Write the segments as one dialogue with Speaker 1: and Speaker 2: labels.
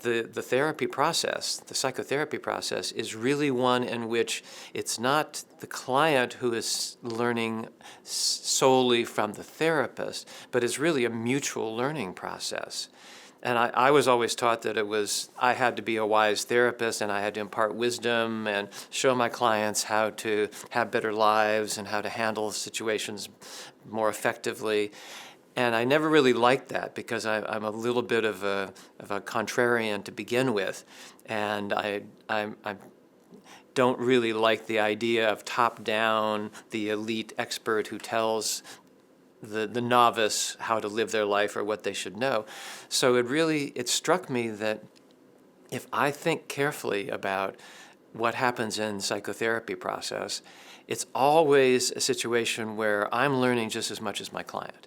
Speaker 1: the therapy process, the psychotherapy process, is really one in which it's not the client who is learning solely from the therapist, but it's really a mutual learning process. And I was always taught that I had to be a wise therapist, and I had to impart wisdom and show my clients how to have better lives and how to handle situations more effectively. And I never really liked that, because I'm a little bit of a contrarian to begin with, and I don't really like the idea of top-down, the elite expert who tells the novice how to live their life or what they should know. So it struck me that if I think carefully about what happens in psychotherapy process, it's always a situation where I'm learning just as much as my client.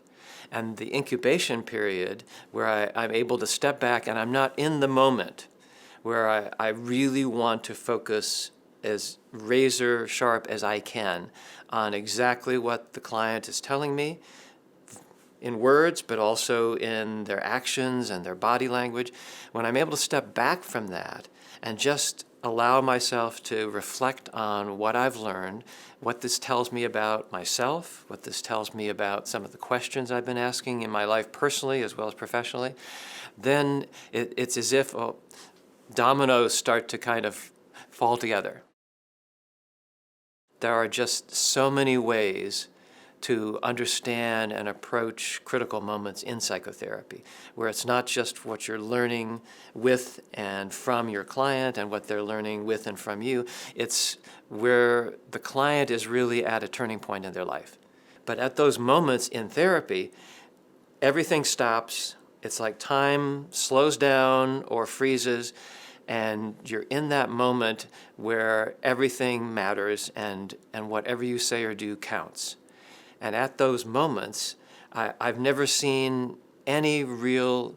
Speaker 1: And the incubation period where I'm able to step back and I'm not in the moment, where I really want to focus as razor sharp as I can on exactly what the client is telling me in words, but also in their actions and their body language. When I'm able to step back from that and just allow myself to reflect on what I've learned, what this tells me about myself, what this tells me about some of the questions I've been asking in my life personally as well as professionally, then it's as if dominoes start to kind of fall together. There are just so many ways to understand and approach critical moments in psychotherapy, where it's not just what you're learning with and from your client and what they're learning with and from you. It's where the client is really at a turning point in their life. But at those moments in therapy, everything stops. It's like time slows down or freezes, and you're in that moment where everything matters and whatever you say or do counts. And at those moments, I've never seen any real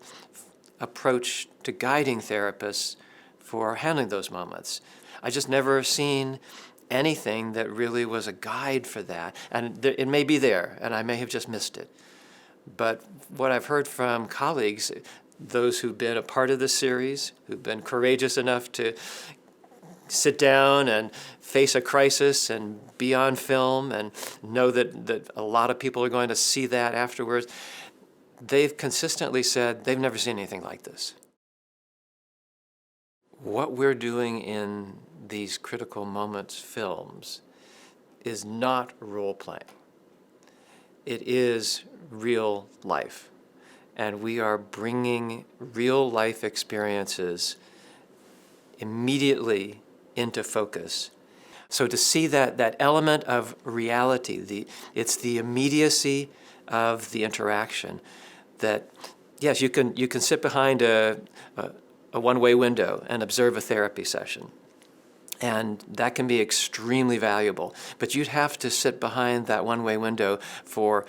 Speaker 1: approach to guiding therapists for handling those moments. I just never seen anything that really was a guide for that. And it may be there, and I may have just missed it. But what I've heard from colleagues, those who've been a part of this series, who've been courageous enough to sit down and face a crisis and be on film and know that a lot of people are going to see that afterwards, they've consistently said they've never seen anything like this. What we're doing in these critical moments films is not role-playing. It is real life. And we are bringing real life experiences immediately into focus. So to see that element of reality, it's the immediacy of the interaction, that yes, you can sit behind a one-way window and observe a therapy session, and that can be extremely valuable. But you'd have to sit behind that one-way window for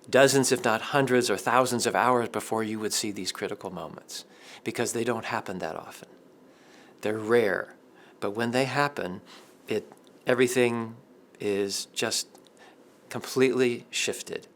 Speaker 1: dozens, if not hundreds or thousands of hours before you would see these critical moments, because they don't happen that often. They're rare. But when they happen, everything is just completely shifted.